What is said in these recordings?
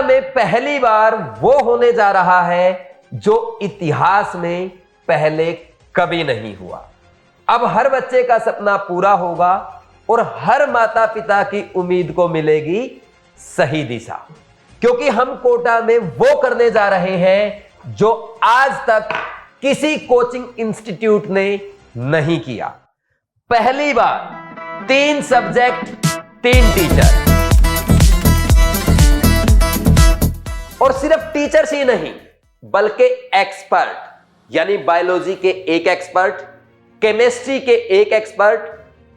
कोटा में पहली बार वो होने जा रहा है जो इतिहास में पहले कभी नहीं हुआ। अब हर बच्चे का सपना पूरा होगा और हर माता पिता की उम्मीद को मिलेगी सही दिशा, क्योंकि हम कोटा में वो करने जा रहे हैं जो आज तक किसी कोचिंग इंस्टीट्यूट ने नहीं किया। पहली बार 3 सब्जेक्ट 3 टीचर, और सिर्फ टीचर्स ही नहीं बल्कि एक्सपर्ट, यानी बायोलॉजी के एक एक्सपर्ट, केमिस्ट्री के एक एक्सपर्ट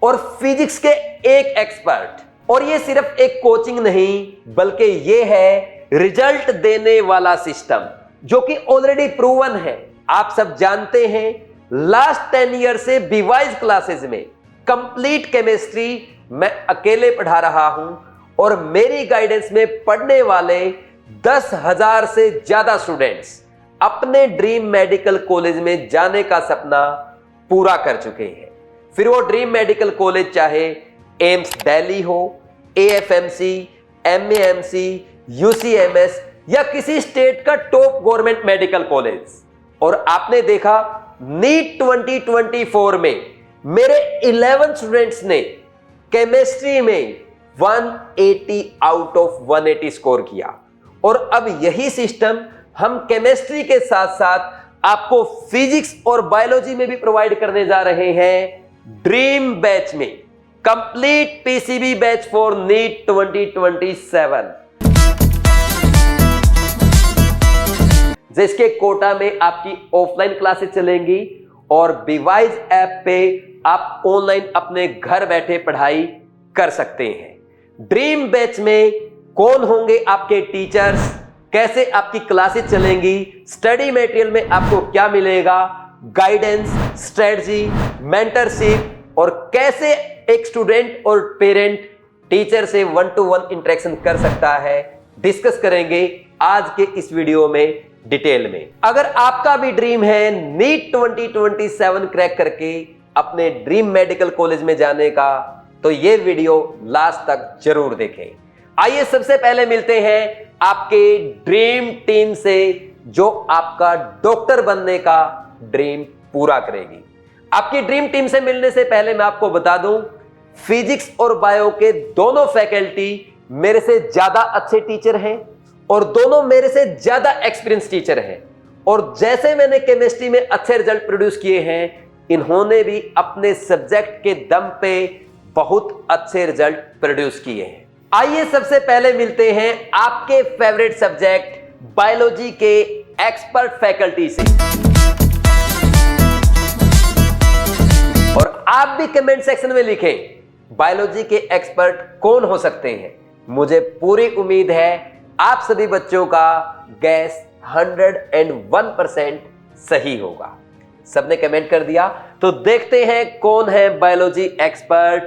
और फिजिक्स के एक एक्सपर्ट। और ये सिर्फ एक कोचिंग नहीं बल्कि ये है रिजल्ट देने वाला सिस्टम जो कि ऑलरेडी प्रूवन है। आप सब जानते हैं लास्ट 10 ईयर से बीवाइज क्लासेस में कंप्लीट केमिस्ट्री मैं अकेले पढ़ा रहा हूं और मेरी गाइडेंस में पढ़ने वाले 10,000 से ज्यादा स्टूडेंट्स अपने ड्रीम मेडिकल कॉलेज में जाने का सपना पूरा कर चुके हैं। फिर वो ड्रीम मेडिकल कॉलेज चाहे एम्स दिल्ली हो, एएफएमसी, एमएएमसी, यूसीएमएस या किसी स्टेट का टॉप गवर्नमेंट मेडिकल कॉलेज। और आपने देखा नीट 2024 में मेरे 11 स्टूडेंट्स ने केमिस्ट्री में 180 आउट ऑफ 180 स्कोर किया। और अब यही सिस्टम हम केमिस्ट्री के साथ साथ आपको फिजिक्स और बायोलॉजी में भी प्रोवाइड करने जा रहे हैं ड्रीम बैच में, complete PCB batch for NEET 2027, जिसके कोटा में आपकी ऑफलाइन क्लासेस चलेंगी और बीवाइज ऐप पे आप ऑनलाइन अपने घर बैठे पढ़ाई कर सकते हैं। ड्रीम बैच में कौन होंगे आपके टीचर्स, कैसे आपकी क्लासेस चलेंगी, स्टडी मटेरियल में आपको क्या मिलेगा, गाइडेंस, स्ट्रेटजी, मेंटरशिप और कैसे एक स्टूडेंट और पेरेंट टीचर से 1-to-1 इंटरेक्शन कर सकता है, डिस्कस करेंगे आज के इस वीडियो में डिटेल में। अगर आपका भी ड्रीम है नीट 2027 क्रैक करके अपने ड्रीम मेडिकल कॉलेज में जाने का, तो ये वीडियो लास्ट तक जरूर देखें। आइए सबसे पहले मिलते हैं आपके ड्रीम टीम से जो आपका डॉक्टर बनने का ड्रीम पूरा करेगी। आपकी ड्रीम टीम से मिलने से पहले मैं आपको बता दूं, फिजिक्स और बायो के दोनों फैकल्टी मेरे से ज्यादा अच्छे टीचर हैं और दोनों मेरे से ज्यादा एक्सपीरियंस टीचर हैं। और जैसे मैंने केमिस्ट्री में अच्छे रिजल्ट प्रोड्यूस किए हैं, इन्होंने भी अपने सब्जेक्ट के दम पे बहुत अच्छे रिजल्ट प्रोड्यूस किए हैं। आइए सबसे पहले मिलते हैं आपके फेवरेट सब्जेक्ट बायोलॉजी के एक्सपर्ट फैकल्टी से। और आप भी कमेंट सेक्शन में लिखें बायोलॉजी के एक्सपर्ट कौन हो सकते हैं। मुझे पूरी उम्मीद है आप सभी बच्चों का गैस 101% सही होगा। सबने कमेंट कर दिया, तो देखते हैं कौन है biology expert.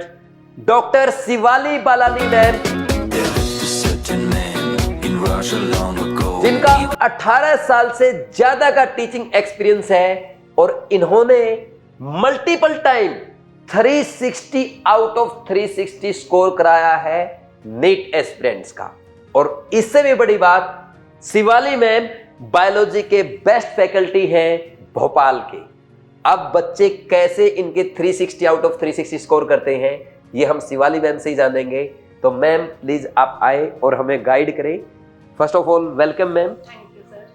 Doctor Shivali Balani ma'am, जिनका 18 साल से ज्यादा का टीचिंग एक्सपीरियंस है और इन्होंने multiple time 360 out of 360 score कराया है नीट एस्पिरेंट्स का। और इससे भी बड़ी बात, शिवाली मैम बायोलॉजी के बेस्ट फैकल्टी हैं भोपाल के। अब बच्चे कैसे इनके 360 आउट ऑफ 360 स्कोर करते हैं ये हम शिवाली मैम से ही जानेंगे। तो मैम प्लीज आप आए और हमें गाइड करें। First of all welcome ma'am.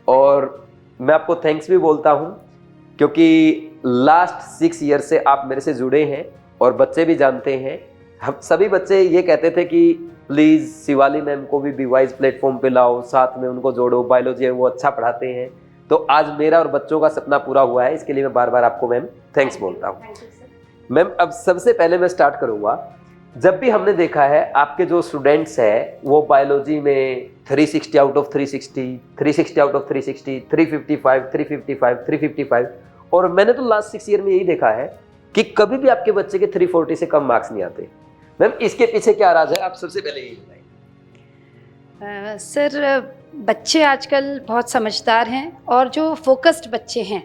और मैं आपको थैंक्स भी बोलता हूं क्योंकि लास्ट 6 ईयर से आप मेरे से जुड़े हैं और बच्चे भी जानते हैं। हम सभी बच्चे ये कहते थे कि प्लीज़ शिवाली मैम को भी बीवाइज प्लेटफॉर्म पे लाओ, साथ में उनको जोड़ो, बायोलॉजी है वो अच्छा पढ़ाते हैं। तो आज मेरा और बच्चों का सपना पूरा हुआ है, इसके लिए मैं बार बार आपको मैम थैंक्स बोलता हूँ। मैम अब सबसे पहले मैं स्टार्ट करूँगा, जब भी हमने देखा है आपके जो स्टूडेंट्स हैं वो बायोलॉजी में 360 आउट ऑफ 360, 360 आउट ऑफ 360, 355, 355, 355, और मैंने तो लास्ट 6 ईयर में यही देखा है कि कभी भी आपके बच्चे के 340 से कम मार्क्स नहीं आते। मैम इसके पीछे क्या राज है, आप सबसे पहले यही बताएं। सर बच्चे आजकल बहुत समझदार हैं और जो फोकस्ड बच्चे हैं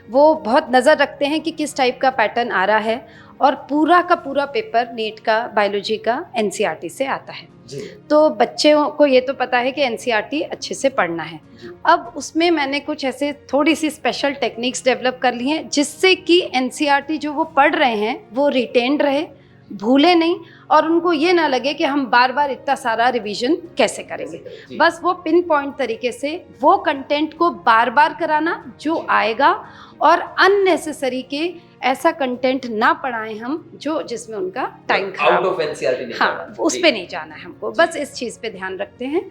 वो बहुत नज़र रखते हैं कि किस टाइप का पैटर्न आ रहा है और पूरा का पूरा पेपर नीट का बायोलॉजी का एनसीईआरटी से आता है। जी तो बच्चों को ये तो पता है कि एनसीईआरटी अच्छे से पढ़ना है। अब उसमें मैंने कुछ ऐसे थोड़ी सी स्पेशल टेक्निक्स डेवलप कर ली हैं जिससे कि एनसीईआरटी जो वो पढ़ रहे हैं वो रिटेन्ड रहे, भूले नहीं, और उनको ये ना लगे कि हम बार बार इतना सारा रिवीजन कैसे करेंगे। बस वो पिन पॉइंट तरीके से वो कंटेंट को बार बार कराना जो आएगा, और अननेसेसरी के ऐसा कंटेंट ना पढ़ाएं हम जो जिसमें उनका टाइम खराब आउट ऑफ एनसीईआरटी नहीं हाँ, जाना। उस जी। पे नहीं जाना है हमको, बस इस चीज़ पे ध्यान रखते हैं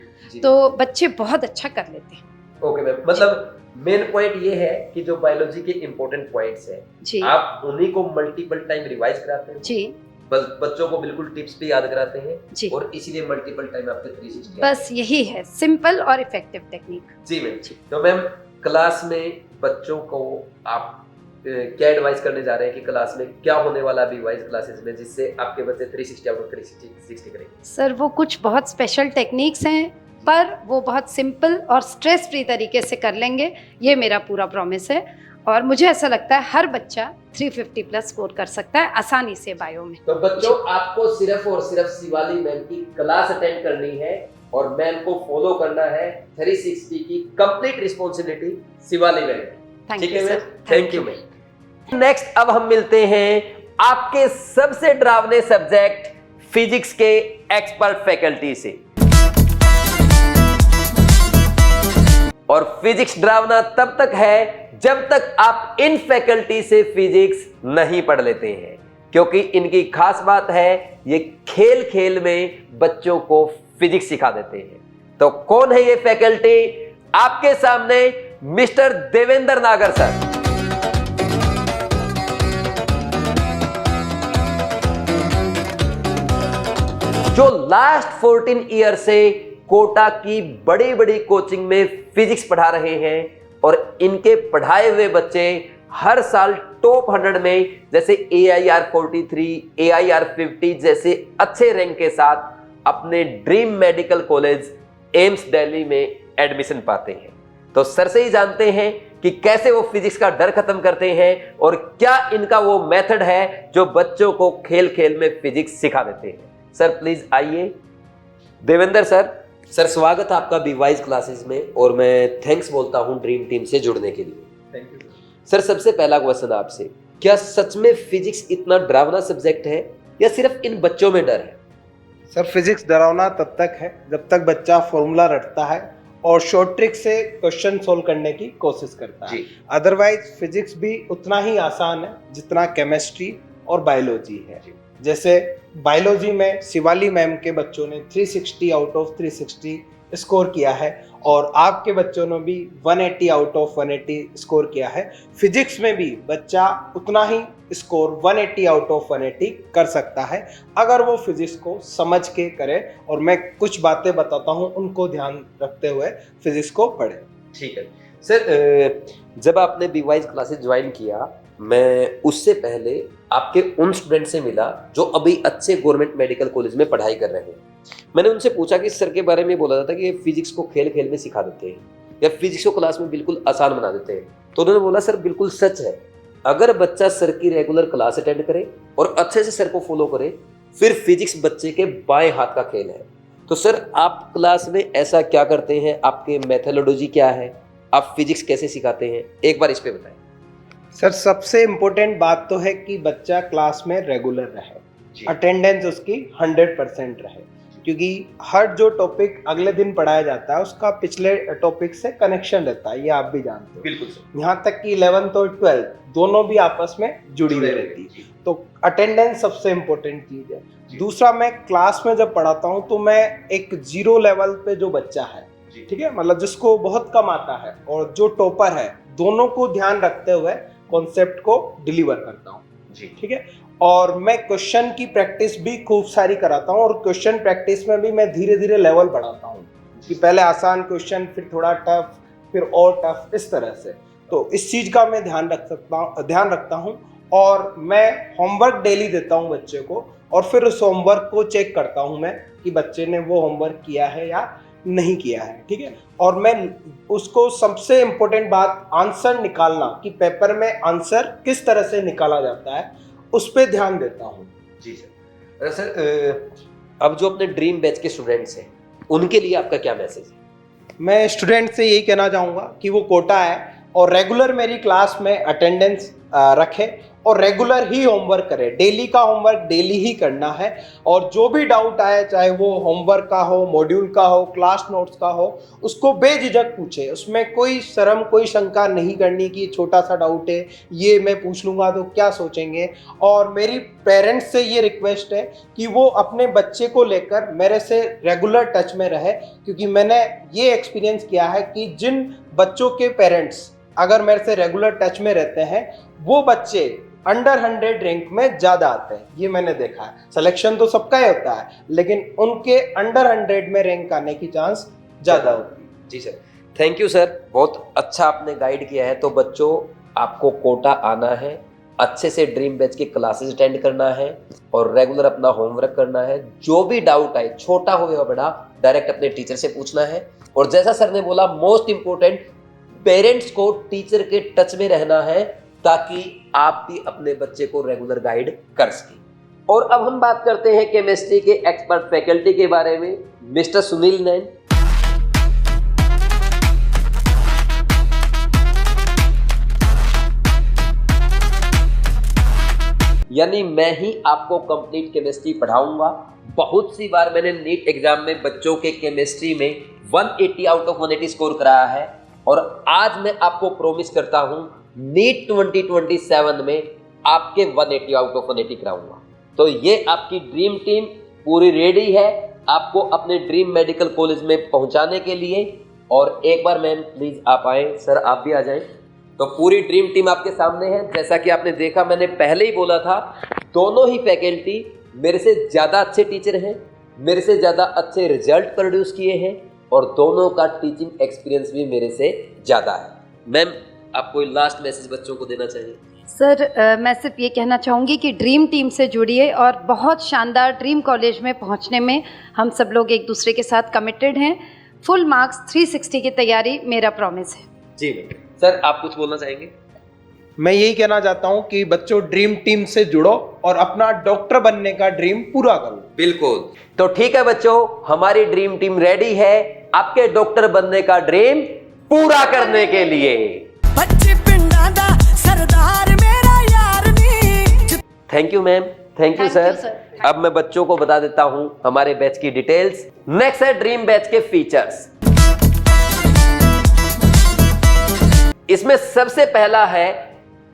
तो बच्चे बहुत अच्छा कर लेते हैं। ओके मैम, मतलब मेन पॉइंट ये है कि जो बायोलॉजी के इंपॉर्टेंट पॉइंट्स हैं जी आप उन्हीं को मल्टीपल टाइम रिवाइज कराते हैं, जी बस बच्चों को बिल्कुल टिप्स भी याद कराते हैं जी, और इसीलिए मल्टीपल टाइम आपके 360 बस यही है सिंपल और इफेक्टिव टेक्निक। जी मैम। तो मैम क्लास में बच्चों को आप क्या एडवाइस करने जा रहे हैं कि क्लास में क्या होने वाला अभी वाइज क्लासेस में जिससे आपके बच्चे 360 आउट ऑफ 360 करेंगे? सर वो कुछ बहुत स्पेशल टेक्निक्स हैं पर वो बहुत सिंपल और स्ट्रेस फ्री तरीके से कर लेंगे, ये मेरा पूरा प्रॉमिस है। और मुझे ऐसा लगता है हर बच्चा 350 प्लस स्कोर कर सकता है आसानी से बायो में। तो बच्चों आपको सिर्फ और सिर्फ शिवाली मैम की क्लास अटेंड करनी है और मैम को फॉलो करना है। 360 की complete responsibility Shivali ma'am. Thank ठीक यू है ma'am, sir, thank you ma'am. Next अब हम मिलते हैं आपके सबसे डरावने सब्जेक्ट फिजिक्स के एक्सपर्ट फैकल्टी से। और फिजिक्स डरावना तब तक है जब तक आप इन फैकल्टी से फिजिक्स नहीं पढ़ लेते हैं, क्योंकि इनकी खास बात है ये खेल खेल में बच्चों को फिजिक्स सिखा देते हैं। तो कौन है ये फैकल्टी? आपके सामने मिस्टर देवेंद्र नागर सर। जो लास्ट 14 ईयर से कोटा की बड़ी बड़ी कोचिंग में फिजिक्स पढ़ा रहे हैं और इनके पढ़ाए हुए बच्चे हर साल टॉप 100 में जैसे AIR 43, AIR 50 जैसे अच्छे रैंक के साथ अपने dream medical college AIIMS Delhi में एडमिशन पाते हैं। तो सर से ही जानते हैं कि कैसे वो फिजिक्स का डर खत्म करते हैं और क्या इनका वो मेथड है जो बच्चों को खेल खेल में फिजिक्स सिखा देते हैं। सर प्लीज आइए। देवेंद्र सर स्वागत है आपका बीवाइज क्लासेस में और मैं थैंक्स बोलता हूं ड्रीम टीम से जुड़ने के लिए। थैंक यू सर सबसे पहला क्वेश्चन आपसे, क्या सच में फिजिक्स इतना डरावना सब्जेक्ट है या सिर्फ इन बच्चों में डर है? सर। फिजिक्स डरावना तब तक है जब तक बच्चा फॉर्मूला रटता है और शॉर्ट ट्रिक से क्वेश्चन सोल्व करने की कोशिश करता है। अदरवाइज फिजिक्स भी उतना ही आसान है जितना केमिस्ट्री और बायोलॉजी है। जैसे बायोलॉजी में शिवाली मैम के बच्चों ने 360 आउट ऑफ 360 स्कोर किया है और आपके बच्चों ने भी 180 आउट ऑफ 180 स्कोर किया है। फिजिक्स में भी बच्चा उतना ही स्कोर 180 आउट ऑफ 180 कर सकता है अगर वो फिजिक्स को समझ के करे। और मैं कुछ बातें बताता हूँ, उनको ध्यान रखते हुए फिजिक्स को पढ़े। ठीक है सर। जब आपने बीवाइज क्लासेस ज्वाइन किया, मैं उससे पहले आपके उन स्टूडेंट से मिला जो अभी अच्छे गवर्नमेंट मेडिकल कॉलेज में पढ़ाई कर रहे हैं। मैंने उनसे पूछा कि सर के बारे में बोला जाता है कि ये फिजिक्स को खेल खेल में सिखा देते हैं या फिजिक्स को क्लास में बिल्कुल आसान बना देते हैं। तो उन्होंने बोला सर बिल्कुल सच है, अगर बच्चा सर की रेगुलर क्लास अटेंड करे और अच्छे से सर को फॉलो करे फिर फिजिक्स बच्चे के बाएं हाथ का खेल है। तो सर आप क्लास में ऐसा क्या करते हैं, आपके मेथोडोलॉजी क्या है, आप फिजिक्स कैसे सिखाते हैं, एक बार इस पे बताएं। सर सबसे इम्पोर्टेंट बात तो है कि बच्चा क्लास में रेगुलर रहे, अटेंडेंस उसकी 100% रहे, क्योंकि हर जो टॉपिक अगले दिन पढ़ाया जाता है उसका पिछले टॉपिक से कनेक्शन रहता है, ये आप भी जानते हो। बिल्कुल सर। यहाँ तक कि 11th और 12th दोनों भी आपस में जुड़ी हुई रहती है। तो अटेंडेंस सबसे इम्पोर्टेंट चीज़ है। दूसरा, मैं क्लास में जब पढ़ाता हूँ तो मैं एक 0 लेवल पे जो बच्चा है, ठीक है, मतलब जिसको बहुत कम आता है और जो टॉपर है, दोनों को ध्यान रखते हुए कॉन्सेप्ट को डिलीवर करता हूँ। ठीक है। और मैं क्वेश्चन की प्रैक्टिस भी खूब सारी कराता हूँ और क्वेश्चन प्रैक्टिस में भी मैं धीरे धीरे लेवल बढ़ाता हूँ कि पहले आसान क्वेश्चन, फिर थोड़ा टफ, फिर और टफ, इस तरह से। तो इस चीज़ का मैं ध्यान रखता हूँ और मैं होमवर्क डेली देता हूँ बच्चे को और फिर उस होमवर्क को चेक करता हूँ मैं कि बच्चे ने वो होमवर्क किया है या नहीं किया है। ठीक है। और मैं उसको सबसे इम्पोर्टेंट बात आंसर निकालना, कि पेपर में आंसर किस तरह से निकाला जाता है, उस पर ध्यान देता हूँ। जी सर। सर अब जो अपने ड्रीम बैच के स्टूडेंट्स हैं उनके लिए आपका क्या मैसेज है? मैं स्टूडेंट से यही कहना चाहूँगा कि वो कोटा है और रेगुलर मेरी क्लास में अटेंडेंस रखे और रेगुलर ही होमवर्क करे। डेली का होमवर्क डेली ही करना है और जो भी डाउट आए, चाहे वो होमवर्क का हो, मॉड्यूल का हो, क्लास नोट्स का हो, उसको बेझिझक पूछे। उसमें कोई शर्म, कोई शंका नहीं करनी कि छोटा सा डाउट है, ये मैं पूछ लूँगा तो क्या सोचेंगे। और मेरी पेरेंट्स से ये रिक्वेस्ट है कि वो अपने बच्चे को लेकर मेरे से रेगुलर टच में रहे, क्योंकि मैंने ये एक्सपीरियंस किया है कि जिन बच्चों के पेरेंट्स अगर मेरे से रेगुलर टच में रहते हैं वो बच्चे अंडर 100 रैंक में ज़्यादा आते हैं। ये मैंने देखा है। सिलेक्शन तो सबका ही होता है, लेकिन उनके अंडर 100 में रैंक आने की चांस ज़्यादा होती है। जी सर, थैंक यू सर, बहुत अच्छा आपने गाइड किया है। तो बच्चों, आपको कोटा आना है, अच्छे से ड्रीम बैच की क्लासेस अटेंड करना है और रेगुलर अपना होमवर्क करना है। जो भी डाउट आए, छोटा हो या बड़ा, डायरेक्ट अपने टीचर से पूछना है। और जैसा सर ने बोला, मोस्ट इंपॉर्टेंट, पेरेंट्स को टीचर के टच में रहना है ताकि आप भी अपने बच्चे को रेगुलर गाइड कर सकें। और अब हम बात करते हैं केमिस्ट्री के एक्सपर्ट फैकल्टी के बारे में, मिस्टर सुनील नैन। यानी मैं ही आपको कंप्लीट केमिस्ट्री पढ़ाऊंगा। बहुत सी बार मैंने नीट एग्जाम में बच्चों के केमिस्ट्री में 180 आउट ऑफ 180 स्कोर कराया है और आज मैं आपको प्रॉमिस करता हूं नीट 2027 में आपके 180 आउट ऑफ 180 कराऊंगा। तो ये आपकी ड्रीम टीम पूरी रेडी है आपको अपने ड्रीम मेडिकल कॉलेज में पहुंचाने के लिए। और एक बार मैम प्लीज आप आए, सर आप भी आ जाएं। तो पूरी ड्रीम टीम आपके सामने है। जैसा कि आपने देखा, मैंने पहले ही बोला था, दोनों ही फैकल्टी मेरे से ज़्यादा अच्छे टीचर हैं, मेरे से ज़्यादा अच्छे रिजल्ट प्रोड्यूस किए हैं और दोनों का टीचिंग एक्सपीरियंस भी मेरे से ज़्यादा है। मैम, आप कोई लास्ट मैसेज बच्चों को देना चाहिए? सर मैं सिर्फ ये कहना चाहूँगी कि ड्रीम टीम से जुड़िए और बहुत शानदार ड्रीम कॉलेज में पहुँचने में हम सब लोग एक दूसरे के साथ कमिटेड हैं। फुल मार्क्स 360 की तैयारी मेरा प्रॉमिस है। जी मैम। सर आप कुछ बोलना चाहेंगे? मैं यही कहना चाहता हूँ कि बच्चों ड्रीम टीम से जुड़ो और अपना डॉक्टर बनने का ड्रीम पूरा करो। बिल्कुल। तो ठीक है बच्चों, हमारी ड्रीम टीम रेडी है आपके डॉक्टर बनने का ड्रीम पूरा करने के लिए। Thank you ma'am, thank you sir. अब मैं बच्चों को बता देता हूं हमारे बैच की डिटेल्स। नेक्स्ट है ड्रीम बैच के फीचर्स। इसमें सबसे पहला है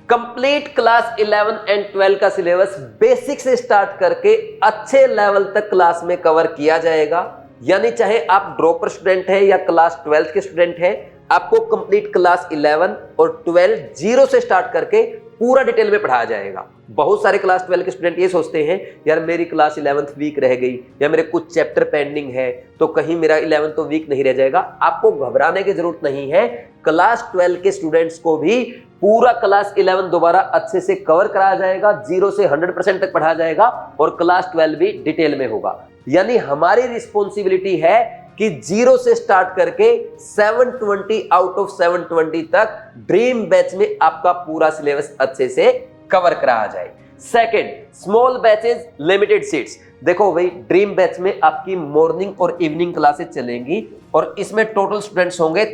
कंप्लीट क्लास 11 एंड 12 का सिलेबस बेसिक से स्टार्ट करके अच्छे लेवल तक क्लास में कवर किया जाएगा। यानी चाहे आप ड्रॉपर स्टूडेंट है या क्लास 12 के स्टूडेंट है, आपको कंप्लीट क्लास 11 और 12 जीरो से स्टार्ट करके पूरा डिटेल में पढ़ाया जाएगा। बहुत सारे क्लास 12 के स्टूडेंट ये सोचते हैं, यार मेरी क्लास 11th वीक रह गई या मेरे कुछ चैप्टर पेंडिंग है तो कहीं मेरा 11th तो वीक नहीं रह जाएगा। आपको घबराने की जरूरत नहीं है। क्लास 12 के स्टूडेंट्स को भी पूरा क्लास 11 दोबारा अच्छे से कवर कराया जाएगा, 0 से 100% तक पढ़ाया जाएगा और क्लास 12 भी डिटेल में होगा। यानी हमारी रिस्पॉन्सिबिलिटी है कि 0 से स्टार्ट करके 720 आउट ऑफ 720 तक ड्रीम बैच में आपका पूरा सिलेबस अच्छे से कवर कराया जाए। Second, small batches, limited seats. देखो भाई, ड्रीम बैच में आपकी मॉर्निंग और इवनिंग क्लासेस चलेंगी और इसमें टोटल स्टूडेंट्स होंगे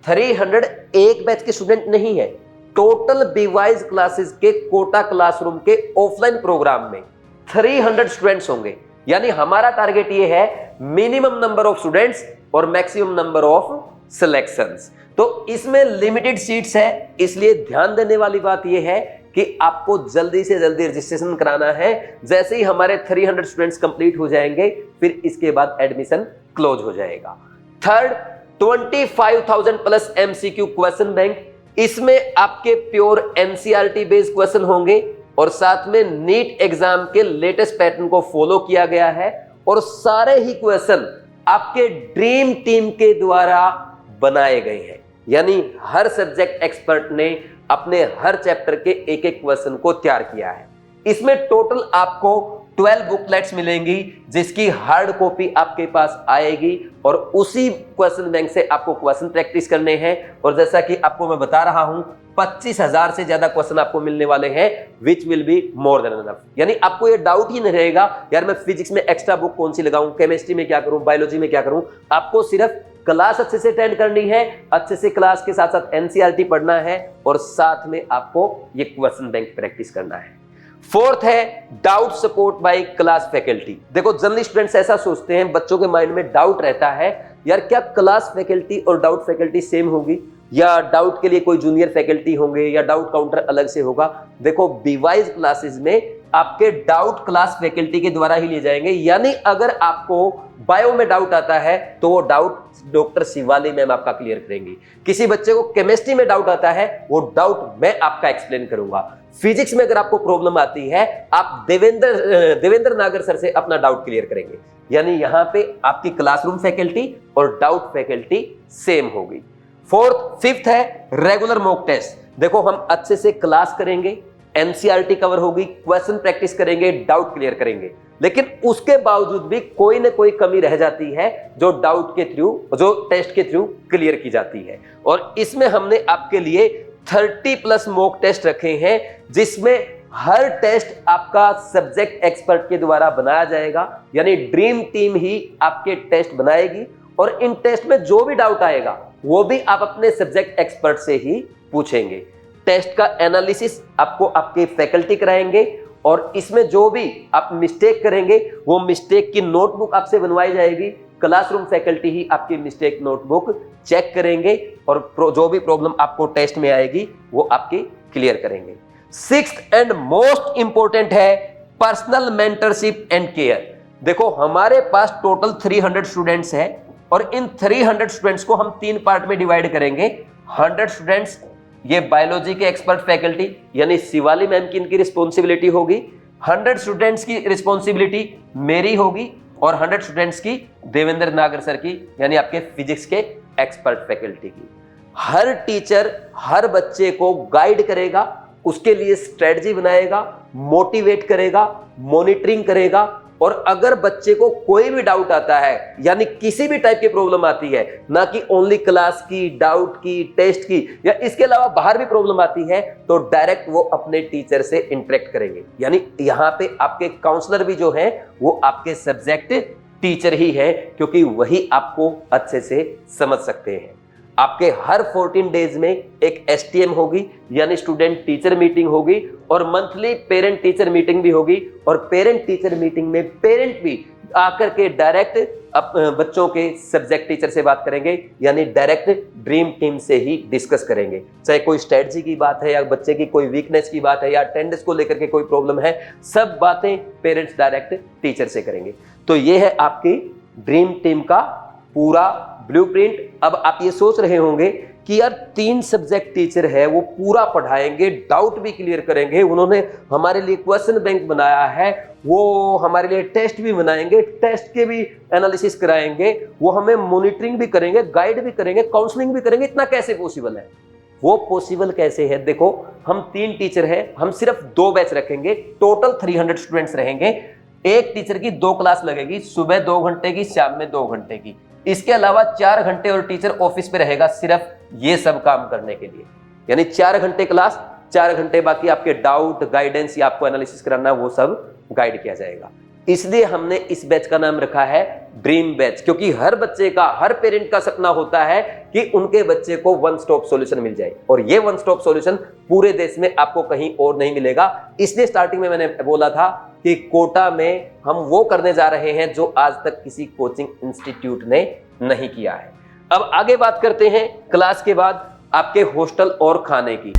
300 एक बैच के स्टूडेंट नहीं है। टोटल बीवाइज क्लासेस के कोटा क्लासरूम के ऑफलाइन प्रोग्राम में 300 स्टूडेंट्स होंगे। यानी हमारा टारगेट ये है मिनिमम नंबर ऑफ स्टूडेंट्स और मैक्सिमम नंबर ऑफ सिलेक्शंस। तो इसमें लिमिटेड सीट्स है, इसलिए ध्यान देने वाली बात ये है कि आपको जल्दी से जल्दी रजिस्ट्रेशन कराना है। जैसे ही हमारे 300 स्टूडेंट्स कंप्लीट हो जाएंगे, फिर इसके बाद एडमिशन क्लोज हो जाएगा। Third, 25,000 plus MCQ question bank. इसमें आपके प्योर NCERT बेस्ड क्वेश्चन होंगे और साथ में नीट एग्जाम के लेटेस्ट पैटर्न को फॉलो किया गया है और सारे ही क्वेश्चन आपके ड्रीम टीम के द्वारा बनाए गए हैं। यानी हर सब्जेक्ट एक्सपर्ट ने अपने हर चैप्टर के एक एक क्वेश्चन को तैयार किया है। इसमें टोटल आपको 12 बुकलेट्स मिलेंगी जिसकी हार्ड कॉपी आपके पास आएगी और उसी क्वेश्चन बैंक से आपको क्वेश्चन प्रैक्टिस करने हैं। और जैसा कि आपको मैं बता रहा हूं, 25,000 से ज्यादा क्वेश्चन आपको मिलने वाले हैं, which will be more than enough. यानी आपको ये डाउट ही नहीं रहेगा यार मैं फिजिक्स में एक्स्ट्रा बुक कौन सी लगाऊं, केमिस्ट्री में क्या करूं, बायोलॉजी में क्या करूं। आपको सिर्फ क्लास अच्छे से अटेंड करनी है, अच्छे से क्लास के साथ साथ एनसीईआरटी पढ़ना है और साथ में आपको ये क्वेश्चन बैंक प्रैक्टिस करना है। फोर्थ है doubt support bye class faculty. देखो जनरली स्टूडेंट्स ऐसा सोचते हैं, बच्चों के माइंड में डाउट रहता है यार क्या क्लास फैकल्टी और डाउट फैकल्टी सेम होगी या डाउट के लिए कोई जूनियर फैकल्टी होंगे या डाउट काउंटर अलग से होगा। देखो बीवाइज क्लासेस में आपके डाउट क्लास फैकल्टी के द्वारा ही लिए जाएंगे। यानी अगर आपको बायो में डाउट आता है तो वो डाउट डॉक्टर शिवाली मैम आपका क्लियर करेंगी। किसी बच्चे को केमिस्ट्री में डाउट आता है वो डाउट मैं आपका एक्सप्लेन करूंगा। फिजिक्स में अगर आपको प्रॉब्लम आती है आप देवेंद्र नागर सर से अपना डाउट क्लियर करेंगे। यानी यहां पे आपकी क्लासरूम फैकल्टी और डाउट फैकल्टी सेम होगी। फिफ्थ है रेगुलर मॉक टेस्ट। देखो हम अच्छे से क्लास करेंगे, एनसीईआरटी कवर होगी, क्वेश्चन प्रैक्टिस करेंगे, डाउट क्लियर करेंगे, लेकिन उसके बावजूद भी कोई ना कोई कमी रह जाती है जो डाउट के थ्रू, जो टेस्ट के थ्रू क्लियर की जाती है। और इसमें हमने आपके लिए 30+ मॉक टेस्ट रखे हैं जिसमें हर टेस्ट आपका सब्जेक्ट एक्सपर्ट के द्वारा बनाया जाएगा। यानी ड्रीम टीम ही आपके टेस्ट बनाएगी और इन टेस्ट में जो भी डाउट आएगा वो भी आप अपने सब्जेक्ट एक्सपर्ट से ही पूछेंगे। टेस्ट का एनालिसिस आपको आपके फैकल्टी कराएंगे और इसमें जो भी आप मिस्टेक करेंगे वो मिस्टेक की नोटबुक आपसे बनवाई जाएगी। क्लासरूम फैकल्टी ही आपकी मिस्टेक नोटबुक चेक करेंगे और जो भी प्रॉब्लम आपको टेस्ट में आएगी वो आपकी क्लियर करेंगे। सिक्स्थ एंड मोस्ट इंपॉर्टेंट है पर्सनल मेंटरशिप एंड केयर। देखो हमारे पास टोटल 300 स्टूडेंट्स हैं और इन 300 स्टूडेंट्स को हम 3 पार्ट में डिवाइड करेंगे। 100 स्टूडेंट्स ये बायोलॉजी के एक्सपर्ट फैकल्टी यानी शिवाली मैम की इनकी रिस्पॉन्सिबिलिटी होगी। 100 स्टूडेंट्स की रिस्पॉन्सिबिलिटी मेरी होगी और 100 स्टूडेंट्स की देवेंद्र नागर सर की यानी आपके फिजिक्स के एक्सपर्ट फैकल्टी की। हर टीचर हर बच्चे को गाइड करेगा, उसके लिए स्ट्रेटजी बनाएगा, मोटिवेट करेगा, मॉनिटरिंग करेगा और अगर बच्चे को कोई भी डाउट आता है यानी किसी भी टाइप की प्रॉब्लम आती है, ना कि ओनली क्लास की, डाउट की, टेस्ट की या इसके अलावा बाहर भी प्रॉब्लम आती है तो डायरेक्ट वो अपने टीचर से इंटरेक्ट करेंगे। यानी यहाँ पे आपके काउंसलर भी जो है वो आपके सब्जेक्ट टीचर ही है क्योंकि वही आपको अच्छे से समझ सकते हैं। आपके हर 14 डेज में एक एसटीएम होगी यानी स्टूडेंट टीचर मीटिंग होगी और मंथली पेरेंट टीचर मीटिंग भी होगी और पेरेंट टीचर मीटिंग में पेरेंट भी आकर के डायरेक्ट बच्चों के सब्जेक्ट टीचर से बात करेंगे यानी डायरेक्ट ड्रीम टीम से ही डिस्कस करेंगे। चाहे कोई स्ट्रेटजी की बात है या बच्चे की कोई वीकनेस की बात है या अटेंडेंस को लेकर के कोई प्रॉब्लम है, सब बातें पेरेंट्स डायरेक्ट टीचर से करेंगे। तो ये है आपकी ड्रीम टीम का पूरा ब्लूप्रिंट। अब आप ये सोच रहे होंगे कि यार 3 सब्जेक्ट टीचर है वो पूरा पढ़ाएंगे, डाउट भी क्लियर करेंगे, उन्होंने हमारे लिए क्वेश्चन बैंक बनाया है, वो हमारे लिए टेस्ट भी बनाएंगे, टेस्ट के भी एनालिसिस कराएंगे, वो हमें मॉनिटरिंग भी करेंगे, गाइड भी करेंगे, काउंसलिंग भी करेंगे। इतना कैसे पॉसिबल है? वो पॉसिबल कैसे है? देखो हम 3 टीचर हैं, हम सिर्फ 2 बैच रखेंगे, टोटल 300 स्टूडेंट्स रहेंगे। एक टीचर की 2 क्लास लगेगी, सुबह 2 घंटे की, शाम में 2 घंटे की। इसके अलावा 4 घंटे और टीचर ऑफिस पे रहेगा सिर्फ ये सब काम करने के लिए। यानी 4 घंटे क्लास, 4 घंटे बाकी आपके डाउट, गाइडेंस या आपको एनालिसिस कराना वो सब गाइड किया जाएगा। इसलिए हमने इस बैच का नाम रखा है ड्रीम बैच, क्योंकि हर बच्चे का, हर पेरेंट का सपना होता है कि उनके बच्चे को वन स्टॉप सॉल्यूशन मिल जाए और ये वन स्टॉप सॉल्यूशन पूरे देश में आपको कहीं और नहीं मिलेगा। इसलिए स्टार्टिंग में मैंने बोला था कि कोटा में हम वो करने जा रहे हैं जो आज तक किसी कोचिंग इंस्टीट्यूट ने नहीं किया है। अब आगे बात करते हैं क्लास के बाद आपके हॉस्टल और खाने की।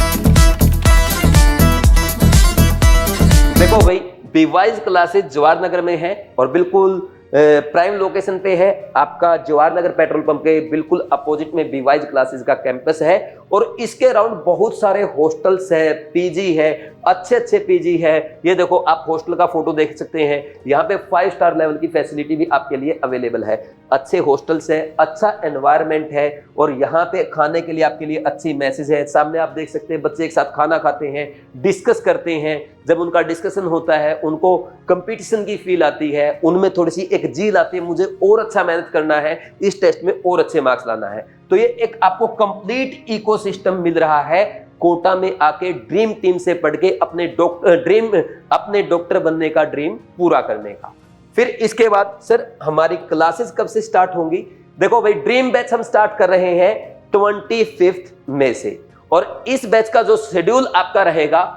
देखो भाई, बीवाइज क्लासेस जवाहर नगर में है और बिल्कुल प्राइम लोकेशन पे है। आपका जवाहर नगर पेट्रोल पंप के बिल्कुल अपोजिट में बीवाइज क्लासेस का कैंपस है और इसके अराउंड बहुत सारे हॉस्टल्स है, पीजी है, अच्छे अच्छे पीजी है। ये देखो आप हॉस्टल का फोटो देख सकते हैं, यहाँ पे 5 स्टार लेवल की फैसिलिटी भी आपके लिए अवेलेबल है। अच्छे हॉस्टल्स है, अच्छा एनवायरनमेंट है और यहाँ पे खाने के लिए आपके लिए अच्छी मैसेज है। सामने आप देख सकते हैं बच्चे एक साथ खाना खाते हैं, डिस्कस करते हैं। जब उनका डिस्कशन होता है उनको कंपटीशन की फील आती है, उनमें थोड़ी सी एक जील आती है, मुझे और अच्छा मेहनत करना है, इस टेस्ट में और अच्छे मार्क्स लाना है। तो ये एक आपको कंप्लीट इकोसिस्टम मिल रहा है कोटा में आके ड्रीम टीम से पढ़ के अपने डॉक्टर बनने का ड्रीम पूरा करने का। फिर इसके बाद सर हमारी क्लासेस कब से स्टार्ट होंगी? देखो भाई, ड्रीम बैच हम स्टार्ट कर रहे हैं 25 मई से, और इस बैच का जो शेड्यूल आपका रहेगा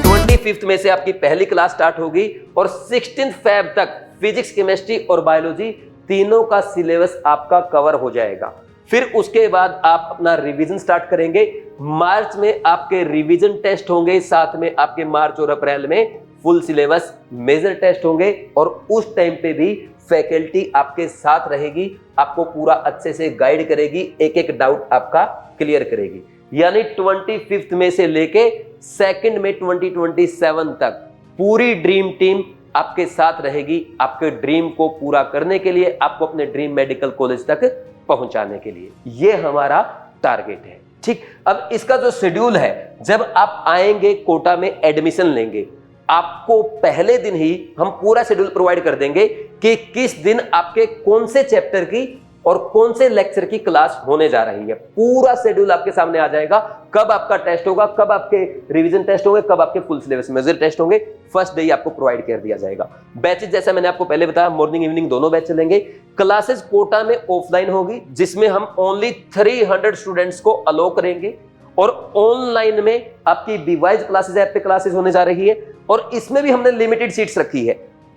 25 मई से आपकी पहली क्लास स्टार्ट होगी, और 16 फेब तक फिजिक्स, केमिस्ट्री और बायोलॉजी तीनों का सिलेबस आपका कवर हो जाएगा। फिर उसके बाद आप अपना रिवीजन स्टार्ट करेंगे। मार्च में आपके रिवीजन टेस्ट होंगे, साथ में आपके मार्च और अप्रैल में फुल सिलेबस मेजर टेस्ट होंगे, और उस टाइम पे भी फैकल्टी आपके साथ रहेगी, आपको पूरा अच्छे से गाइड करेगी, एक एक डाउट आपका क्लियर करेगी। यानी 25 मई से लेके 2 मई 2027 तक पूरी ड्रीम टीम आपके साथ रहेगी, आपके ड्रीम को पूरा करने के लिए, आपको अपने ड्रीम मेडिकल कॉलेज तक पहुंचाने के लिए। ये हमारा टारगेट है। ठीक, अब इसका जो शेड्यूल है, जब आप आएंगे कोटा में एडमिशन लेंगे, आपको पहले दिन ही हम पूरा शेड्यूल प्रोवाइड कर देंगे कि किस दिन आपके कौन से चैप्टर की और कौन से लेक्चर की क्लास होने जा रही है। पूरा शेड्यूल आपके सामने आ जाएगा, कब आपका टेस्ट होगा, कब आपके रिवीजन टेस्ट होंगे, कब आपके फुल सिलेबस मेजर टेस्ट होंगे, फर्स्ट डे आपको प्रोवाइड कर दिया जाएगा। बैचेस जैसा मैंने आपको पहले बताया, मॉर्निंग इवनिंग दोनों बैच चलेंगे। क्लासेस कोटा में ऑफलाइन होगी, जिसमें हम ओनली 300 स्टूडेंट्स को अलो करेंगे, और ऑनलाइन में आपकी बीवाइज क्लासेस ऐप पे क्लासेस होने जा रही है, और इसमें भी हमने लिमिटेड सीट्स रखी है।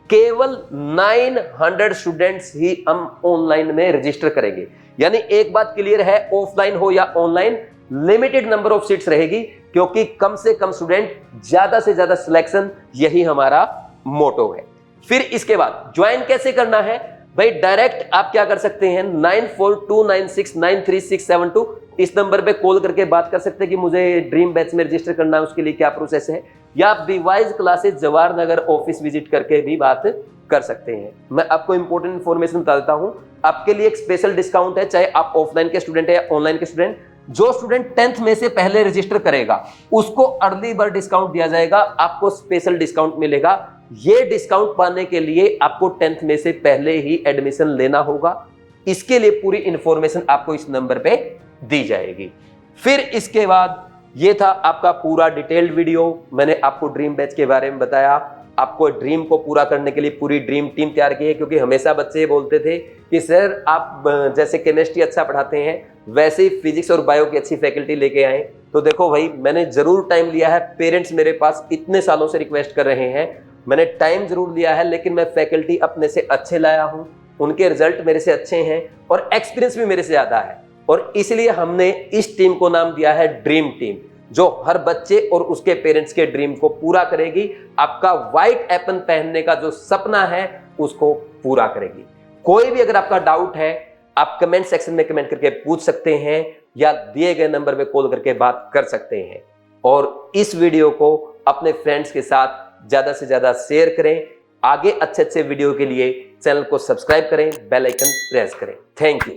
केवल 900 स्टूडेंट्स ही हम ऑनलाइन में रजिस्टर करेंगे। यानी एक बात क्लियर है, ऑफलाइन हो या online, limited number of seats रहेगी, क्योंकि कम से कम स्टूडेंट, ज्यादा से ज्यादा सिलेक्शन, यही हमारा मोटो है। फिर इसके बाद ज्वाइन कैसे करना है भाई? डायरेक्ट आप क्या कर सकते हैं, 9429693672 इस नंबर पे कॉल करके बात कर सकते हैं कि मुझे ड्रीम बैच में रजिस्टर करना है, उसके लिए क्या प्रोसेस है, या आप बीवाइज classes Jawahar Nagar office visit करके भी बात कर सकते हैं। मैं आपको इंपॉर्टेंट इन्फॉर्मेशन बता देता हूं, आपके लिए एक स्पेशल डिस्काउंट है, चाहे आप ऑफलाइन के स्टूडेंट है या ऑनलाइन के स्टूडेंट। जो स्टूडेंट 10th में से पहले रजिस्टर करेगा उसको अर्ली बर्ड डिस्काउंट दिया जाएगा, आपको स्पेशल डिस्काउंट मिलेगा। ये डिस्काउंट पाने के लिए आपको 10th में से पहले ही एडमिशन लेना होगा। इसके लिए पूरी इंफॉर्मेशन आपको इस नंबर पे दी जाएगी। फिर इसके बाद ये था आपका पूरा डिटेल्ड वीडियो। मैंने आपको ड्रीम बैच के बारे में बताया, आपको ड्रीम को पूरा करने के लिए पूरी ड्रीम टीम तैयार की है, क्योंकि हमेशा बच्चे बोलते थे कि सर आप जैसे केमिस्ट्री अच्छा पढ़ाते हैं, वैसे ही फिजिक्स और बायो की अच्छी फैकल्टी लेके आए। तो देखो भाई, मैंने जरूर टाइम लिया है, पेरेंट्स मेरे पास इतने सालों से रिक्वेस्ट कर रहे हैं, मैंने टाइम जरूर लिया है, लेकिन मैं फैकल्टी अपने से अच्छे लाया हूँ, उनके रिजल्ट मेरे से अच्छे हैं, और एक्सपीरियंस भी मेरे से ज्यादा है। और इसलिए हमने इस टीम को नाम दिया है ड्रीम टीम, जो हर बच्चे और उसके पेरेंट्स के ड्रीम को पूरा करेगी, आपका व्हाइट एपन पहनने का जो सपना है उसको पूरा करेगी। कोई भी अगर आपका डाउट है, आप कमेंट सेक्शन में कमेंट करके पूछ सकते हैं, या दिए गए नंबर पे कॉल करके बात कर सकते हैं। और इस वीडियो को अपने फ्रेंड्स के साथ ज्यादा से ज्यादा शेयर करें। आगे अच्छे अच्छे वीडियो के लिए चैनल को सब्सक्राइब करें, बेल आइकन प्रेस करें। Thank you.